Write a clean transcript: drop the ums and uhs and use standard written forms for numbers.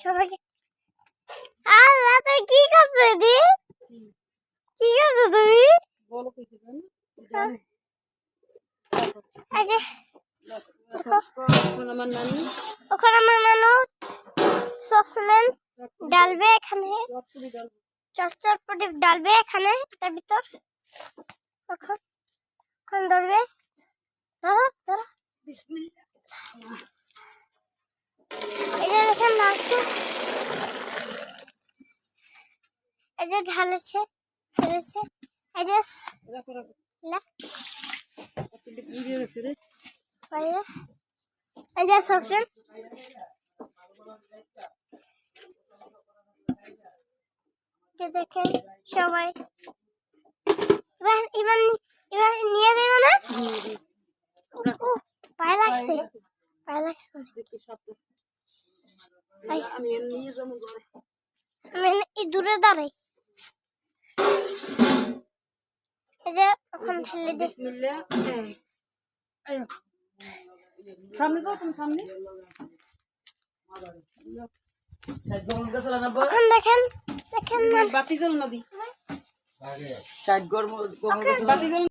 সবাইকে। আল্লাহ তুই কি করছো দি? কি করছো তুমি? বলো কিছু জানো? এই যে ওখানে আমার নানু সসম্যান ডালবে এখানে, চটচটপটি ডালবে এখানে এটার ভিতর। এখন ধরবে, ধরো ধরো। বিসমিল্লাহ। এই যে দেখেন ঢালছে, এই যে ঢালেছে, ছেড়েছে, এই যে এই যে সসপ্যান। যে দেখেন সবাই এবার নিয়ে দেবো না। পায়ে লাগছে, পায়ে লাগছে। আমি নিয়ে যাবো ঘরে। আমি এই দূরে দাঁড়াই। এই যে এখন ঢেলে দিই। বিসমিল্লাহ। সামনে যাও, তুমি সামনে। এখন দেখেন দেখেন বাতি জ্বল না দি। 60 গরম বাতি জ্বল।